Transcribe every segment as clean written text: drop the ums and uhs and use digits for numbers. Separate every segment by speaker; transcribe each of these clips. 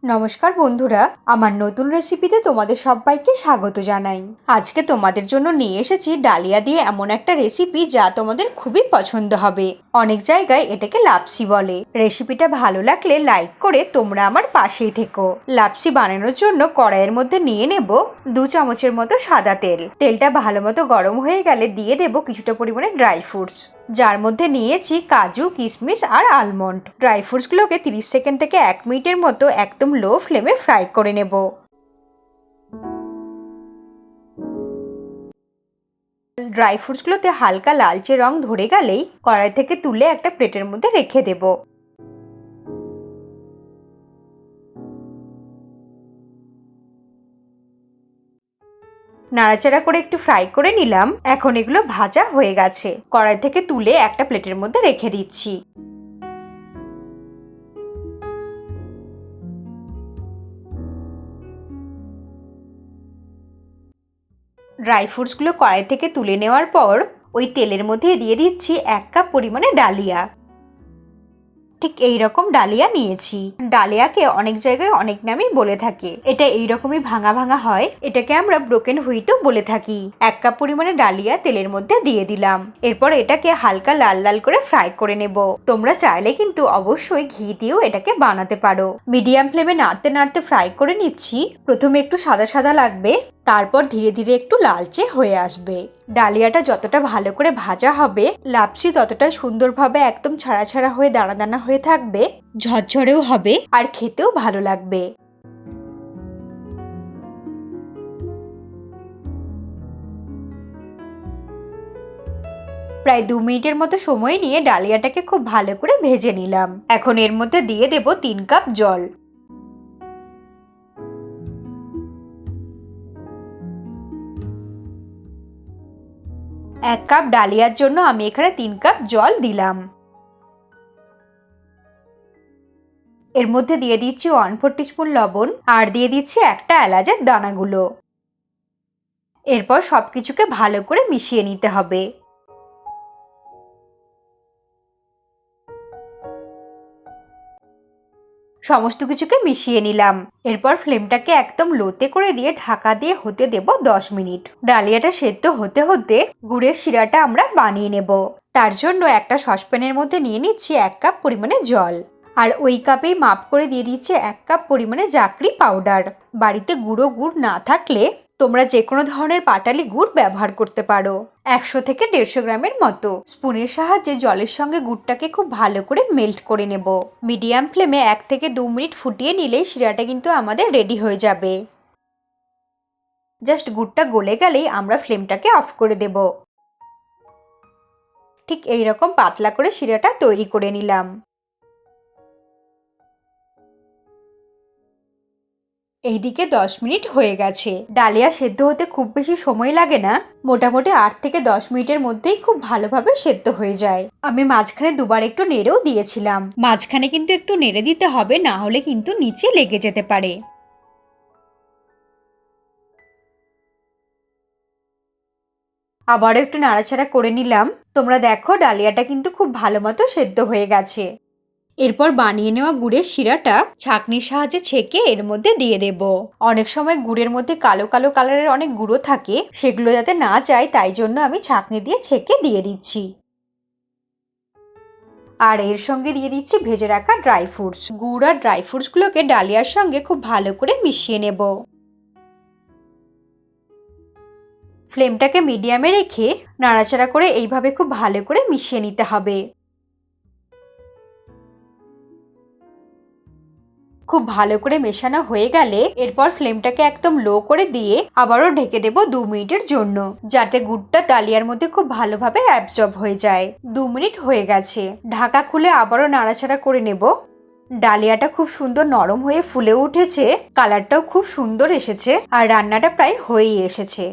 Speaker 1: নমস্কার বন্ধুরা, আমার নতুন রেসিপিতে তোমাদের সবাইকে স্বাগত জানাই। আজকে তোমাদের জন্য নিয়ে এসেছি ডালিয়া দিয়ে এমন একটা রেসিপি যা তোমাদের খুবই পছন্দ হবে। অনেক জায়গায় এটাকে লাপসি বলে। রেসিপিটা ভালো লাগলে লাইক করে তোমরা আমার পাশেই থেকো। লাপসি বানানোর জন্য কড়াইয়ের মধ্যে নিয়ে নেব 2 চামচের মতো সাদা তেল। তেলটা ভালো মতো গরম হয়ে গেলে দিয়ে দেব কিছুটা পরিমাণে ড্রাই ফ্রুটস, যার মধ্যে নিয়েছি কাজু, কিশমিশ আর আলমন্ড। ড্রাই ফ্রুটসগুলোকে 30 সেকেন্ড থেকে 1 মিনিটের মতো একদম লো ফ্লেমে ফ্রাই করে নেব। ড্রাই ফ্রুটসগুলোতে হালকা লালচে রং ধরে গেলেই কড়াই থেকে তুলে একটা প্লেটের মধ্যে রেখে দেব। নাড়াচাড়া করে একটু ফ্রাই করে নিলাম। এখন এগুলো ভাজা হয়ে গেছে। কড়াই থেকে তুলে একটা প্লেটের মধ্যে রেখে দিচ্ছি। ড্রাই ফ্রুটসগুলো কড়াই থেকে তুলে নেওয়ার পর ওই তেলের মধ্যে দিয়ে দিচ্ছি 1 কাপ পরিমাণে ডালিয়া। ঠিক এইরকম ডালিয়া নিয়েছি। ডালিয়াকে অনেক জায়গায় অনেক নামেই বলে থাকে। এটা এইরকমই ভাঙা ভাঙা হয়। এটাকে আমরা ব্রোকেন হুইটও বলে থাকি। 1 কাপ পরিমাণে ডালিয়া তেলের মধ্যে দিয়ে দিলাম। এরপর এটাকে হালকা লাল লাল করে ফ্রাই করে নেব। তোমরা চাইলে কিন্তু অবশ্যই ঘি দিয়েও এটাকে বানাতে পারো। মিডিয়াম ফ্লেমে নাড়তে নাড়তে ফ্রাই করে নিচ্ছি। প্রথমে একটু সাদা সাদা লাগবে, তারপর ধীরে ধীরে একটু লালচে হয়ে আসবে। ডালিয়াটা যতটা ভালো করে ভাজা হবে, লাপসি ততটা সুন্দরভাবে একদম ছাড়া ছাড়া হয়ে দানা দানা হয়ে থাকবে, ঝরঝরেও হবে আর খেতেও ভালো লাগবে। প্রায় 2 মিনিটের মতো সময় নিয়ে ডালিয়াটাকে খুব ভালো করে ভেজে নিলাম। এখন এর মধ্যে দিয়ে দেব 3 কাপ জল। এক কাপ ডালিয়ার জন্য আমি এখানে 3 কাপ জল দিলাম। এর মধ্যে দিয়ে দিচ্ছি 1/4 টিস্পুন লবণ আর দিয়ে দিচ্ছি একটা এলাচের দানাগুলো। এরপর সবকিছুকে ভালো করে মিশিয়ে নিতে হবে। সমস্ত কিছুকে মিশিয়ে নিলাম। এরপর ফ্লেমটাকে একদম লোতে করে দিয়ে ঢাকা দিয়ে হতে দেব 10 মিনিট। ডালিয়াটা সেদ্ধ হতে হতে গুড়ের শিরাটা আমরা বানিয়ে নেব। তার জন্য একটা সসপ্যানের মধ্যে নিয়ে নিচ্ছি 1 কাপ পরিমাণে জল। আর ওই কাপেই মাপ করে দিয়ে দিচ্ছি 1 কাপ পরিমাণে জাকরি পাউডার। বাড়িতে গুঁড়ো গুড় না থাকলে তোমরা যে কোনো ধরনের পাটালি গুড় ব্যবহার করতে পারো। 100 থেকে 150 গ্রামের মতো। স্পুনের সাহায্যে জলের সঙ্গে গুড়টাকে খুব ভালো করে মেল্ট করে নেব। মিডিয়াম ফ্লেমে 1 থেকে 2 মিনিট ফুটিয়ে নিলে শিরাটা কিন্তু আমাদের রেডি হয়ে যাবে। জাস্ট গুড়টা গলে গেলেই আমরা ফ্লেমটাকে অফ করে দেব। ঠিক এইরকম পাতলা করে শিরাটা তৈরি করে নিলাম। এইদিকে 10 মিনিট হয়ে গেছে। ডালিয়া সেদ্ধ হতে খুব বেশি সময় লাগে না। মোটামুটি 8 থেকে 10 মিনিটের মধ্যেই খুব ভালোভাবে সেদ্ধ হয়ে যায়। আমি মাঝখানে দুবার একটু নেড়েও দিয়েছিলাম। মাঝখানে কিন্তু একটু নেড়ে দিতে হবে, না হলে কিন্তু নিচে লেগে যেতে পারে। আবারও একটু নাড়াচাড়া করে নিলাম। তোমরা দেখো ডালিয়াটা কিন্তু খুব ভালো মতো সেদ্ধ হয়ে গেছে। এরপর বানিয়ে নেওয়া গুড়ের শিরাটা ছাঁকনির সাহায্যে ছেঁকে এর মধ্যে দিয়ে দেব। অনেক সময় গুড়ের মধ্যে কালো কালো কালারের অনেক গুঁড়ো থাকে, সেগুলো যাতে না যায় তাই জন্য আমি ছাঁকনি দিয়ে ছেঁকে দিয়ে দিচ্ছি। আর এর সঙ্গে দিয়ে দিচ্ছি ভেজে রাখা ড্রাই ফ্রুটস। গুড় আর ড্রাই ফ্রুটসগুলোকে ডালিয়ার সঙ্গে খুব ভালো করে মিশিয়ে নেব। ফ্লেমটাকে মিডিয়ামে রেখে নাড়াচাড়া করে এইভাবে খুব ভালো করে মিশিয়ে নিতে হবে। খুব ভালো করে মেশানো হয়ে গেলে এরপর ফ্লেমটাকে একদম লো করে দিয়ে আবারও ঢেকে দেব 2 মিনিটের জন্য, যাতে গুড়টা ডালিয়ার মধ্যে খুব ভালোভাবে অ্যাবজর্ব হয়ে যায়। 2 মিনিট হয়ে গেছে। ঢাকা খুলে আবারও নাড়াচাড়া করে নেব। ডালিয়াটা খুব সুন্দর নরম হয়ে ফুলে উঠেছে, কালারটাও খুব সুন্দর এসেছে আর রান্নাটা প্রায় হয়েই এসেছে।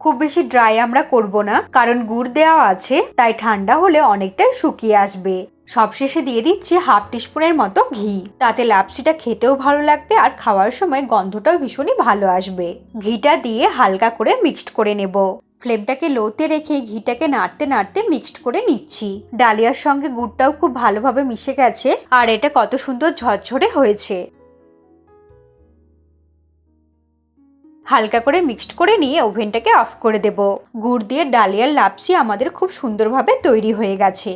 Speaker 1: খুব বেশি ড্রাই আমরা করব না, কারণ গুড় দেওয়া আছে, তাই ঠান্ডা হলে অনেকটাই শুকিয়ে আসবে। সবশেষে দিয়ে দিচ্ছি 1/2 টিস্পুনের মতো ঘি। তাতে লাপসিটা খেতেও ভালো লাগবে আর খাওয়ার সময় গন্ধটাও ভীষণই ভালো আসবে। ঘিটা দিয়ে হালকা করে মিক্সড করে নেব। ফ্লেমটাকে লোতে রেখে ঘিটাকে নাড়তে নাড়তে মিক্সড করে নিচ্ছি। ডালিয়ার সঙ্গে গুড়টাও খুব ভালোভাবে মিশে গেছে আর এটা কত সুন্দর ঝরঝরে হয়েছে। হালকা করে মিক্সড করে নিয়ে ওভেনটাকে অফ করে দেব। গুড় দিয়ে ডালিয়ার লাপসি আমাদের খুব সুন্দরভাবে তৈরি হয়ে গেছে।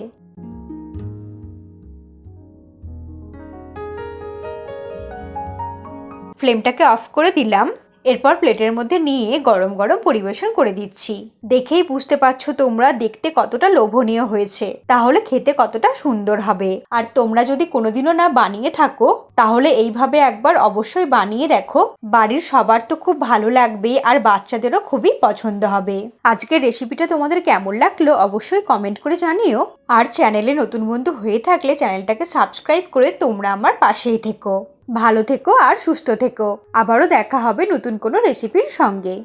Speaker 1: ফ্লেমটাকে অফ করে দিলাম। এরপর প্লেটের মধ্যে নিয়ে গরম গরম পরিবেশন করে দিচ্ছি। দেখেই বুঝতে পারছো তোমরা দেখতে কতটা লোভনীয় হয়েছে, তাহলে খেতে কতটা সুন্দর হবে। আর তোমরা যদি কোনোদিনও না বানিয়ে থাকো তাহলে এইভাবে একবার অবশ্যই বানিয়ে দেখো। বাড়ির সবার তো খুব ভালো লাগবে আর বাচ্চাদেরও খুবই পছন্দ হবে। আজকের রেসিপিটা তোমাদের কেমন লাগলো অবশ্যই কমেন্ট করে জানিও। আর চ্যানেলে নতুন বন্ধু হয়ে থাকলে চ্যানেলটাকে সাবস্ক্রাইব করে তোমরা আমার পাশেই থেকো। ভালো থেকো আর সুস্থ থেকো। আবারও দেখা হবে নতুন কোনো রেসিপির সঙ্গে।